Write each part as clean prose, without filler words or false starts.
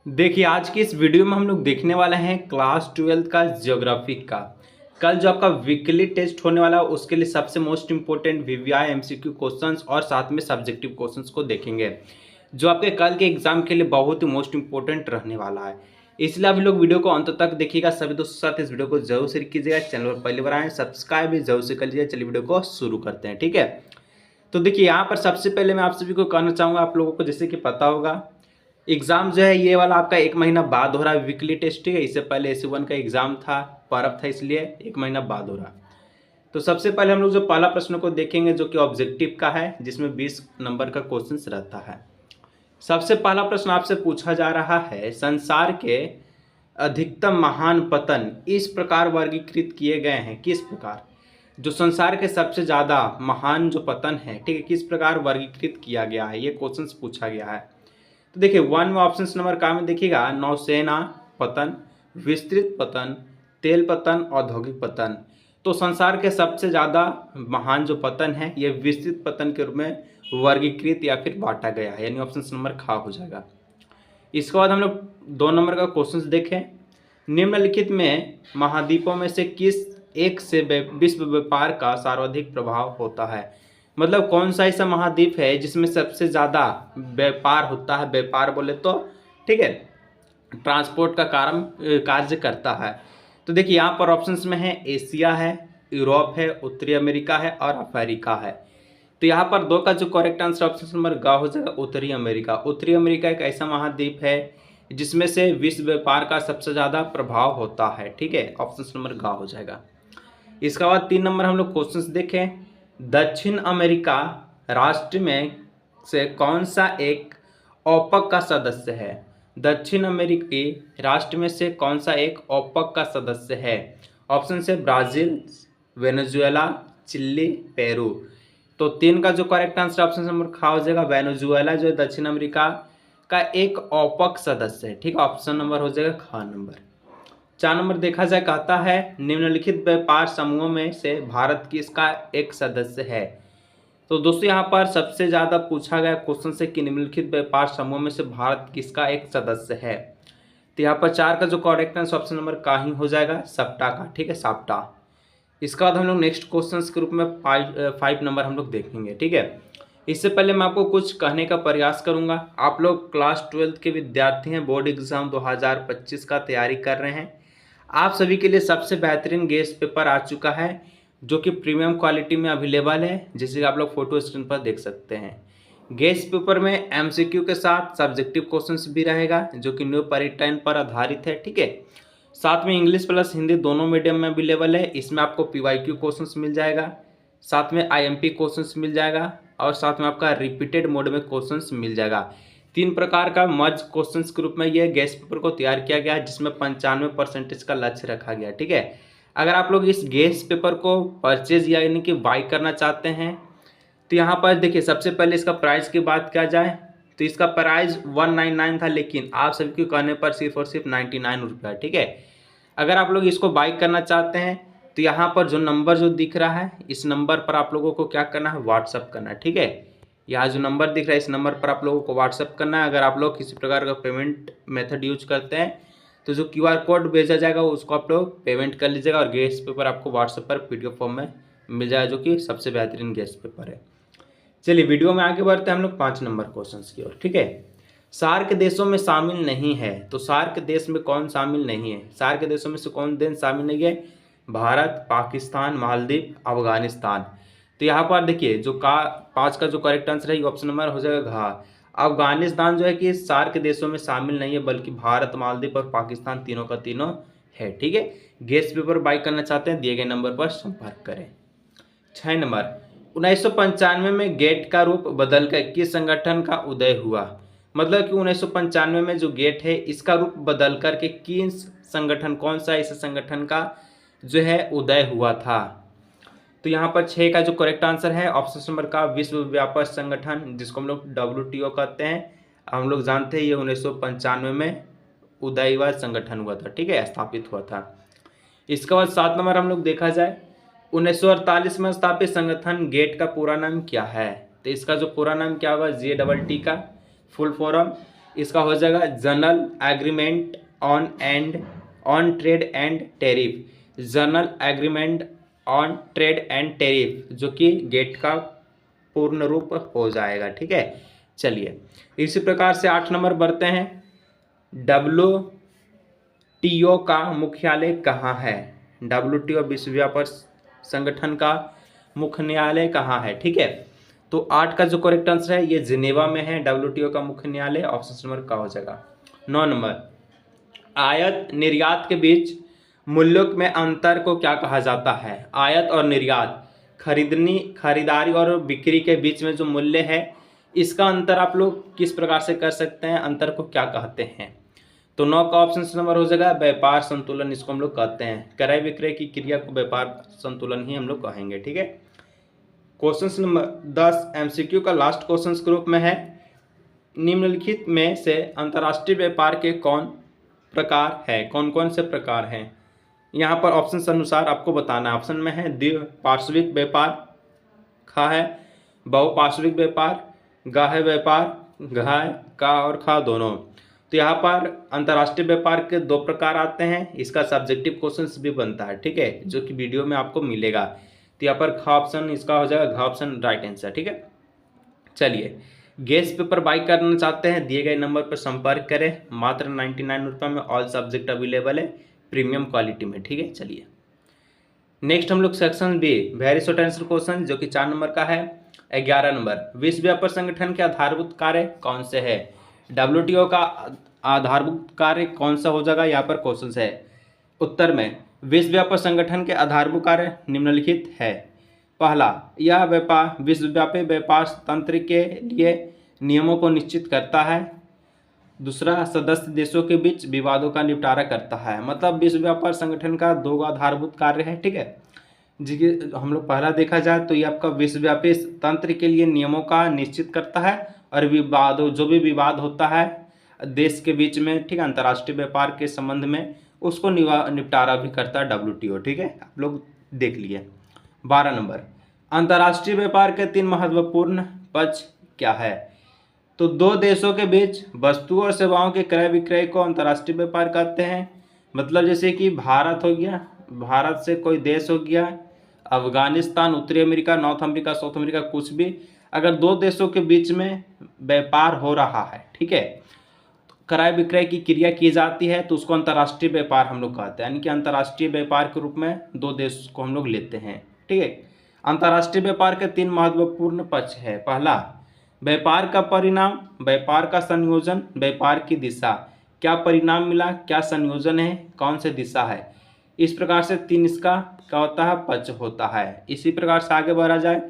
देखिए आज की इस वीडियो में हम लोग देखने वाले हैं क्लास 12 का ज्योग्राफी का। कल जो आपका वीकली टेस्ट होने वाला है उसके लिए सबसे most important VVI MCQ questions और साथ में सब्जेक्टिव क्वेश्चंस को देखेंगे जो आपके कल के एग्जाम के लिए बहुत ही मोस्ट इंपॉर्टेंट रहने वाला है। इसलिए आप लोग वीडियो को अंत तक देखिएगा। सभी दोस्तों के साथ इस वीडियो को जरूर शेयर कीजिएगा। चैनल पर पहली बार आए सब्सक्राइब भी जरूर से कर लीजिए। चलिए वीडियो को शुरू करते हैं, ठीक है। तो देखिए यहाँ पर सबसे पहले मैं आप सभी को कहना चाहूँगा, आप लोगों को जैसे कि पता होगा एग्ज़ाम जो है ये वाला आपका 1 महीना बाद हो रहा है वीकली टेस्ट, ठीक है। इससे पहले SC1 का एग्ज़ाम था, पर्व था, इसलिए 1 महीना बाद हो रहा। तो सबसे पहले हम लोग जो पहला प्रश्न को देखेंगे जो कि ऑब्जेक्टिव का है, जिसमें 20 नंबर का क्वेश्चन रहता है। सबसे पहला प्रश्न आपसे पूछा जा रहा है, संसार के अधिकतम महान पतन इस प्रकार वर्गीकृत किए गए हैं। किस प्रकार? जो संसार के सबसे ज़्यादा महान जो पतन है, ठीक है, किस प्रकार वर्गीकृत किया गया है, ये क्वेश्चन पूछा गया है। तो देखिए वन में ऑप्शन नंबर का में देखिएगा, नौसेना पतन, विस्तृत पतन, तेल पतन, औद्योगिक पतन। तो संसार के सबसे ज़्यादा महान जो पतन है ये विस्तृत पतन के रूप में वर्गीकृत या फिर बांटा गया है, यानी ऑप्शन नंबर खा हो जाएगा। इसके बाद हम लोग 2 नंबर का क्वेश्चन देखें। निम्नलिखित में महाद्वीपों में से किस एक से विश्व व्यापार का सर्वाधिक प्रभाव होता है? मतलब कौन सा ऐसा महाद्वीप है जिसमें सबसे ज़्यादा व्यापार होता है? व्यापार बोले तो ठीक है, ट्रांसपोर्ट का कार्य करता है। तो देखिए यहाँ पर ऑप्शंस में है एशिया है, यूरोप है, उत्तरी अमेरिका है और अफ्रीका है। तो यहाँ पर 2 का जो करेक्ट आंसर ऑप्शन नंबर ग हो जाएगा, उत्तरी अमेरिका। उत्तरी अमेरिका एक ऐसा महाद्वीप है जिसमें से विश्व व्यापार का सबसे ज़्यादा प्रभाव होता है, ठीक है, ऑप्शन नंबर ग हो जाएगा। इसके बाद 3 नंबर हम लोग क्वेश्चन देखें। दक्षिण अमेरिका राष्ट्र में से कौन सा एक ओपेक का सदस्य है? दक्षिण अमेरिकी राष्ट्र में से कौन सा एक ओपेक का सदस्य है? ऑप्शन से ब्राज़ील, वेनेजुएला, चिली, पेरू। तो 3 का जो करेक्ट आंसर ऑप्शन नंबर खा हो जाएगा, वेनेजुएला जो है दक्षिण अमेरिका का एक ओपेक सदस्य है, ठीक है, ऑप्शन नंबर हो जाएगा खा नंबर। 4 नंबर देखा जाए, कहता है निम्नलिखित व्यापार समूहों में से भारत किसका एक सदस्य है? तो दोस्तों यहाँ पर सबसे ज़्यादा पूछा गया क्वेश्चन से कि निम्नलिखित व्यापार समूह में से भारत किसका एक सदस्य है। तो यहाँ पर 4 का जो करेक्ट आंसर ऑप्शन नंबर का ही हो जाएगा, सप्टा का, ठीक है, सप्टा। इसके बाद हम लोग नेक्स्ट क्वेश्चन के रूप में 5 नंबर हम लोग देखेंगे, ठीक है। इससे पहले मैं आपको कुछ कहने का प्रयास करूंगा। आप लोग क्लास 12 के विद्यार्थी हैं, बोर्ड एग्जाम 2025 का तैयारी कर रहे हैं। आप सभी के लिए सबसे बेहतरीन गेस्ट पेपर आ चुका है जो कि प्रीमियम क्वालिटी में अवेलेबल है, जैसे कि आप लोग फोटो स्क्रीन पर देख सकते हैं। गेस्ट पेपर में एमसीक्यू के साथ सब्जेक्टिव क्वेश्चंस भी रहेगा जो कि न्यू पैटर्न पर आधारित है, ठीक है। साथ में इंग्लिश प्लस हिंदी दोनों मीडियम में अवेलेबल है। इसमें आपको PYQ क्वेश्चंस मिल जाएगा, साथ में IMP क्वेश्चंस मिल जाएगा और साथ में आपका रिपीटेड मोड में क्वेश्चंस मिल जाएगा। 3 प्रकार का मर्ज क्वेश्चंस के रूप में ये गेस्ट पेपर को तैयार किया गया है, जिसमें 95% का लक्ष्य रखा गया, ठीक है। अगर आप लोग इस गेस्ट पेपर को परचेज यानी कि बाई करना चाहते हैं तो यहाँ पर देखिए सबसे पहले इसका प्राइस की बात किया जाए तो इसका प्राइस 199 था, लेकिन आप सभी के कहने पर सिर्फ और सिर्फ 99 रुपया, ठीक है। अगर आप लोग इसको बाई करना चाहते हैं तो यहाँ पर जो नंबर जो दिख रहा है इस नंबर पर आप लोगों को क्या करना है, व्हाट्सअप करना है, ठीक है। यहाँ जो नंबर दिख रहा है इस नंबर पर आप लोगों को व्हाट्सअप करना है। अगर आप लोग किसी प्रकार का पेमेंट मेथड यूज करते हैं तो जो QR कोड भेजा जाएगा उसको आप लोग पेमेंट कर लीजिएगा और गेस्ट पेपर आपको व्हाट्सएप पर PDF फॉर्म में मिल जाएगा, जो कि सबसे बेहतरीन गेस्ट पेपर है। चलिए वीडियो में आगे बढ़ते हैं हम लोग 5 नंबर क्वेश्चन की ओर, ठीक है। सार्क देशों में शामिल नहीं है, तो सार्क देश में कौन शामिल नहीं है? सार्क देशों में से कौन देश शामिल नहीं है? भारत, पाकिस्तान, मालदीव, अफगानिस्तान। तो यहाँ पर देखिए जो 5 का जो करेक्ट आंसर है ऑप्शन नंबर हो जाएगा घ। अफगानिस्तान जो है कि सार्क देशों में शामिल नहीं है, बल्कि भारत, मालदीव और पाकिस्तान तीनों का तीनों है, ठीक है। गेस्ट पेपर बाई करना चाहते हैं दिए गए नंबर पर संपर्क करें। 6 नंबर 1995 में गेट का रूप बदलकर किस संगठन का उदय हुआ? मतलब कि 1995 में जो गेट है इसका रूप बदल करके किस संगठन, कौन सा इस संगठन का जो है उदय हुआ था? तो यहाँ पर 6 का जो करेक्ट आंसर है ऑप्शन नंबर का विश्व व्यापार संगठन, जिसको हम लोग WTO कहते हैं। हम लोग जानते हैं ये 1995 में उदय हुआ संगठन हुआ था, ठीक है, स्थापित हुआ था। इसके बाद 7 नंबर हम लोग देखा जाए 1948 में स्थापित संगठन गेट का पूरा नाम क्या है? तो इसका जो पूरा नाम क्या होगा, GATT का फुल फॉर्म इसका हो जाएगा general agreement on trade and tariff, general agreement on trade and tariff, जो कि गेट का पूर्ण रूप हो जाएगा। ठीक है, चलिए इसी प्रकार से 8 नंबर बढ़ते हैं। WTO का मुख्यालय कहाँ है? WTO विश्व व्यापार संगठन का मुख्यालय कहाँ है? ठीक है, तो 8 का जो करेक्ट आंसर है ये जिनेवा में है WTO का मुख्य न्यायालय, ऑप्शन नंबर का हो जाएगा। 9 नंबर, आयात निर्यात के बीच मूल्यों में अंतर को क्या कहा जाता है? आयात और निर्यात, खरीदारी और बिक्री के बीच में जो मूल्य है इसका अंतर आप लोग किस प्रकार से कर सकते हैं, अंतर को क्या कहते हैं? तो 9 का ऑप्शन नंबर हो जाएगा व्यापार संतुलन, इसको हम लोग कहते हैं। क्रय विक्रय की क्रिया को व्यापार संतुलन ही हम लोग कहेंगे। ठीक है, क्वेश्चन नंबर 10 MCQ का लास्ट क्वेश्चन के रूप में है, निम्नलिखित में से अंतर्राष्ट्रीय व्यापार के कौन प्रकार है? कौन कौन से प्रकार हैं? यहाँ पर ऑप्शन अनुसार आपको बताना है। ऑप्शन में है द्विपार्श्विक व्यापार, खा है बहुपार्श्विक व्यापार, गा है व्यापार, घा है का और खा दोनों। तो यहाँ पर अंतर्राष्ट्रीय व्यापार के 2 प्रकार आते हैं, इसका सब्जेक्टिव क्वेश्चन भी बनता है। ठीक है, जो कि वीडियो में आपको मिलेगा। तो यहाँ पर खा ऑप्शन इसका हो जाएगा, घा ऑप्शन राइट आंसर। ठीक है, चलिए गैस पेपर बाई करना चाहते हैं, दिए गए नंबर पर संपर्क करें, मात्र 99 रुपये में ऑल सब्जेक्ट अवेलेबल है प्रीमियम क्वालिटी में। ठीक है, चलिए नेक्स्ट हम लोग section be very short answer question, जो कि 4 नंबर का है। 11 नंबर, विश्व व्यापार संगठन के आधारभूत कार्य कौन से है? WTO का आधारभूत कार्य कौन सा हो जाएगा? यहाँ पर क्वेश्चन है। उत्तर में विश्व व्यापार संगठन के आधारभूत कार्य निम्नलिखित है। पहला, यह विश्वव्यापी व्यापार तंत्र के लिए नियमों को निश्चित करता है। दूसरा, सदस्य देशों के बीच विवादों का निपटारा करता है। मतलब विश्व व्यापार संगठन का 2 आधारभूत कार्य है। ठीक है, जी हम लोग पहला देखा जाए तो ये आपका विश्वव्यापी तंत्र के लिए नियमों का निश्चित करता है, और विवादों जो भी विवाद होता है देश के बीच में, ठीक है, अंतर्राष्ट्रीय व्यापार के संबंध में, उसको निपटारा भी करता है WTO। ठीक है, आप लोग देख लिए। 12 नंबर, अंतर्राष्ट्रीय व्यापार के 3 महत्वपूर्ण पक्ष क्या है? तो 2 देशों के बीच वस्तुओं और सेवाओं के क्रय विक्रय को अंतर्राष्ट्रीय व्यापार कहते हैं। मतलब जैसे कि भारत हो गया, भारत से कोई देश हो गया, अफगानिस्तान, उत्तरी America, north America, south America, कुछ भी, अगर 2 देशों के बीच में व्यापार हो रहा है, ठीक है, क्रय विक्रय की क्रिया की जाती है, तो उसको अंतर्राष्ट्रीय व्यापार हम लोग कहते हैं। यानी कि अंतर्राष्ट्रीय व्यापार के रूप में 2 देश को हम लोग लेते हैं। ठीक है, अंतर्राष्ट्रीय व्यापार के 3 महत्वपूर्ण पक्ष है। पहला, व्यापार का परिणाम, व्यापार का संयोजन, व्यापार की दिशा। क्या परिणाम मिला, क्या संयोजन है, कौन सी दिशा है, इस प्रकार से 3 इसका क्या होता है, पक्ष होता है। इसी प्रकार से आगे बढ़ा जाए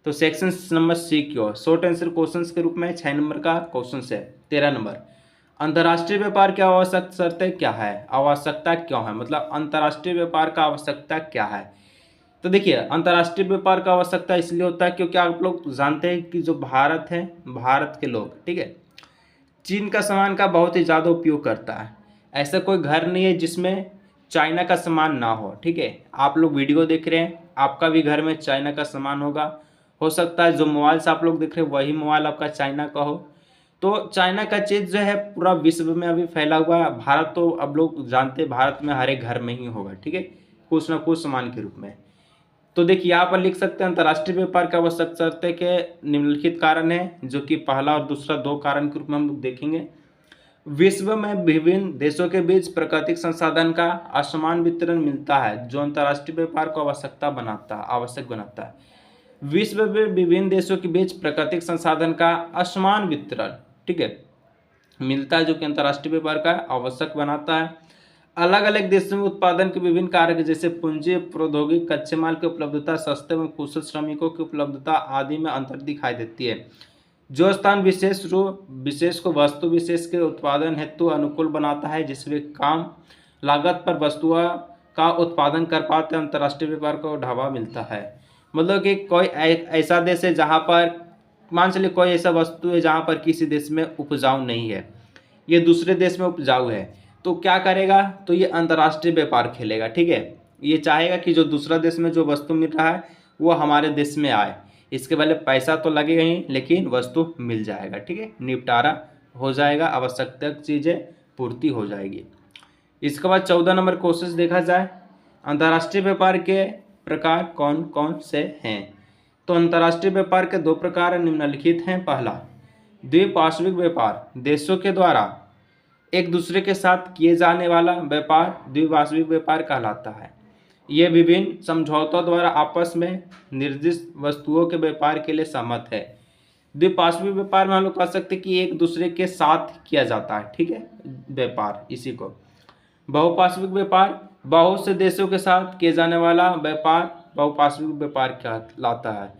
तो सेक्शन नंबर सी क्यों शॉर्ट आंसर क्वेश्चन के रूप में 6 नंबर का क्वेश्चन है। 13 नंबर, अंतर्राष्ट्रीय व्यापार की आवश्यक शर्तें क्या है? आवश्यकता क्यों है, मतलब अंतर्राष्ट्रीय व्यापार का आवश्यकता क्या है? तो देखिए, अंतर्राष्ट्रीय व्यापार का आवश्यकता इसलिए होता है क्योंकि आप लोग जानते हैं कि जो भारत है, भारत के लोग, ठीक है, चीन का सामान का बहुत ही ज़्यादा उपयोग करता है। ऐसा कोई घर नहीं है जिसमें चाइना का सामान ना हो। ठीक है, आप लोग वीडियो देख रहे हैं, आपका भी घर में चाइना का सामान होगा। हो सकता है जो मोबाइल से आप लोग देख रहे हैं वही मोबाइल आपका चाइना का हो। तो चाइना का चीज़ जो है पूरा विश्व में अभी फैला हुआ है। भारत तो अब लोग जानते हैं भारत में हर एक घर में ही होगा। ठीक है, कुछ ना कुछ सामान के रूप में। तो देखिए यहाँ पर लिख सकते हैं अंतर्राष्ट्रीय व्यापार की आवश्यक शर्तें के निम्नलिखित कारण है, जो कि पहला और दूसरा 2 कारण के रूप में हम लोग देखेंगे। विश्व में विभिन्न देशों के बीच प्राकृतिक संसाधन का असमान वितरण मिलता है, जो अंतर्राष्ट्रीय व्यापार को आवश्यक बनाता है। विश्व में विभिन्न देशों के बीच प्राकृतिक संसाधन का असमान वितरण, ठीक है, मिलता है, जो कि अंतर्राष्ट्रीय व्यापार का आवश्यक बनाता है। अलग अलग देशों में उत्पादन के विभिन्न कारक जैसे पूंजी, प्रौद्योगिकी, कच्चे माल की उपलब्धता, सस्ते में कुशल श्रमिकों की उपलब्धता आदि में अंतर दिखाई देती है। जो स्थान विशेष को वस्तु विशेष के उत्पादन हेतु अनुकूल बनाता है, जिसमें कम लागत पर वस्तुओं का उत्पादन कर पाते हैं, अंतर्राष्ट्रीय व्यापार को बढ़ावा मिलता है। मतलब कि कोई ऐसा देश है जहाँ पर मान चलिए कोई ऐसा वस्तु है जहाँ पर किसी देश में उपजाऊ नहीं है, ये दूसरे देश में उपजाऊ है, तो क्या करेगा, तो ये अंतर्राष्ट्रीय व्यापार खेलेगा। ठीक है, ये चाहेगा कि जो दूसरा देश में जो वस्तु मिल रहा है वो हमारे देश में आए, इसके पहले पैसा तो लगेगा ही लेकिन वस्तु मिल जाएगा। ठीक है, निपटारा हो जाएगा, आवश्यक चीज़ें पूर्ति हो जाएगी। इसके बाद 14 नंबर क्वेश्चन देखा जाए, अंतर्राष्ट्रीय व्यापार के प्रकार कौन कौन से हैं। तो अंतर्राष्ट्रीय व्यापार के 2 प्रकार निम्नलिखित हैं। पहला, द्विपार्श्विक व्यापार, देशों के द्वारा एक दूसरे के साथ किए जाने वाला व्यापार द्विपार्श्विक व्यापार कहलाता है। ये विभिन्न समझौतों द्वारा आपस में निर्दिष्ट वस्तुओं के व्यापार के लिए सहमत है। द्विपार्श्विक व्यापार में हम लोग कह सकते हैं कि एक दूसरे के साथ किया जाता है, ठीक है, व्यापार। इसी को बहुपार्श्विक व्यापार, बहुत से देशों के साथ किए जाने वाला व्यापार बहुपार्श्विक व्यापार कहलाता है।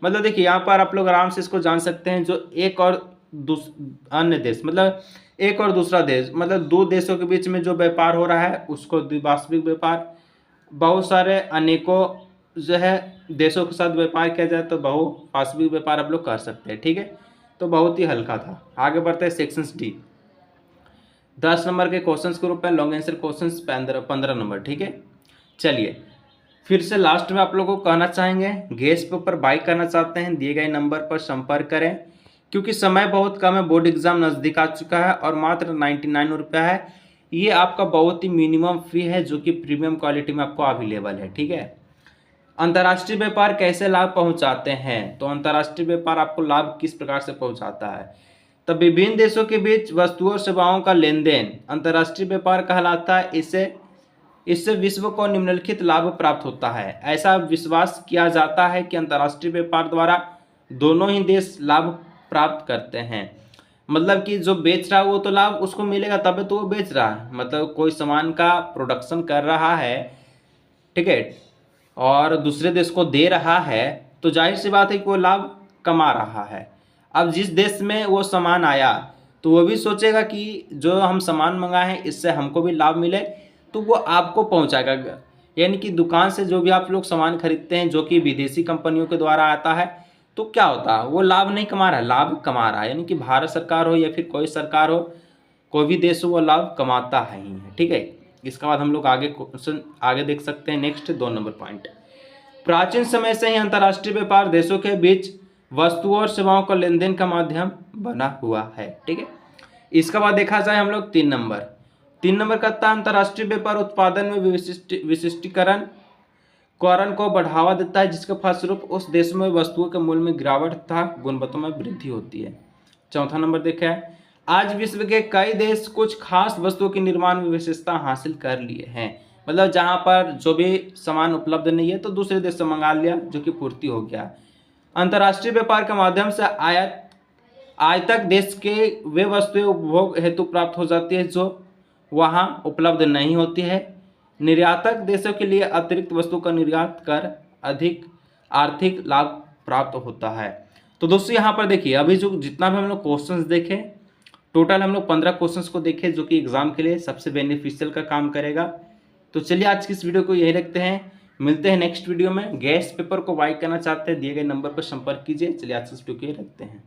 मतलब देखिए यहाँ पर आप लोग आराम से इसको जान सकते हैं, जो एक और अन्य देश, मतलब एक और दूसरा देश, मतलब 2 देशों के बीच में जो व्यापार हो रहा है उसको द्विपार्श्विक व्यापार। बहुत सारे अनेकों जो है देशों के साथ व्यापार किया जाए तो बहुपार्श्विक व्यापार आप लोग कर सकते हैं, ठीक है। तो बहुत ही हल्का था। आगे बढ़ते हैं सेक्शन डी, 10 नंबर के क्वेश्चन के रूप में लॉन्ग आंसर क्वेश्चन 15 नंबर, ठीक है। चलिए फिर से लास्ट में आप लोगों को कहना चाहेंगे, गैस पे ऊपर बाई करना चाहते हैं दिए गए नंबर पर संपर्क करें, क्योंकि समय बहुत कम है, बोर्ड एग्जाम नज़दीक आ चुका है और मात्र 99 रुपया है। ये आपका बहुत ही मिनिमम फी है जो कि प्रीमियम क्वालिटी में आपको अवेलेबल है, ठीक है। अंतर्राष्ट्रीय व्यापार कैसे लाभ पहुंचाते हैं। तो अंतर्राष्ट्रीय व्यापार आपको लाभ किस प्रकार से पहुंचाता है। तो विभिन्न देशों के बीच वस्तुओं और सेवाओं का लेन देन अंतर्राष्ट्रीय व्यापार कहलाता है। इससे विश्व को निम्नलिखित लाभ प्राप्त होता है। ऐसा विश्वास किया जाता है कि अंतर्राष्ट्रीय व्यापार द्वारा दोनों ही देश लाभ प्राप्त करते हैं। मतलब कि जो बेच रहा है वो तो लाभ उसको मिलेगा, तभी तो वो बेच रहा है। मतलब कोई सामान का प्रोडक्शन कर रहा है, ठीक है, और दूसरे देश को दे रहा है, तो जाहिर सी बात है कि वो लाभ कमा रहा है। अब जिस देश में वो सामान आया तो वो भी सोचेगा कि जो हम सामान मंगाए हैं इससे हमको भी लाभ मिले, तो वो आपको पहुंचाएगा। यानी कि दुकान से जो भी आप लोग सामान खरीदते हैं जो कि विदेशी कंपनियों के द्वारा आता है, तो क्या होता है, वो लाभ नहीं कमा रहा है, लाभ कमा रहा है। यानी कि भारत सरकार हो या फिर कोई सरकार हो, कोई भी देश हो, वो लाभ कमाता है ही है, ठीक है। इसके बाद हम लोग आगे क्वेश्चन आगे देख सकते हैं। नेक्स्ट 2 नंबर पॉइंट, प्राचीन समय से ही अंतर्राष्ट्रीय व्यापार देशों के बीच वस्तुओं और सेवाओं का लेन देन का माध्यम बना हुआ है, ठीक है। इसके बाद देखा जाए हम लोग 3 नंबर कहता है अंतर्राष्ट्रीय व्यापार उत्पादन में विशिष्टीकरण को बढ़ावा देता है, जिसके फलस्वरूप उस देश में वस्तुओं के मूल्य में गिरावट तथा गुणवत्ता में वृद्धि होती है। 4 नंबर देखा है, आज विश्व के कई देश कुछ खास वस्तुओं के निर्माण में विशेषता हासिल कर लिए हैं। मतलब जहाँ पर जो भी सामान उपलब्ध नहीं है तो दूसरे देश से मंगा लिया, जो कि पूर्ति हो गया। अंतर्राष्ट्रीय व्यापार के माध्यम से आयातक देश के वे वस्तुएं उपभोग हेतु प्राप्त हो जाती है जो वहाँ उपलब्ध नहीं होती है। निर्यातक देशों के लिए अतिरिक्त वस्तु का निर्यात कर अधिक आर्थिक लाभ प्राप्त होता है। तो दोस्तों यहाँ पर देखिए, अभी जो जितना भी हम लोग क्वेश्चंस देखे, टोटल हम लोग 15 क्वेश्चंस को देखे, जो कि एग्जाम के लिए सबसे बेनिफिशियल का काम करेगा। तो चलिए आज की इस वीडियो को यही रखते हैं, मिलते हैं नेक्स्ट वीडियो में। गैस पेपर को बाई करना चाहते हैं दिए गए नंबर पर संपर्क कीजिए। चलिए आज की इस वीडियो को यही रखते हैं।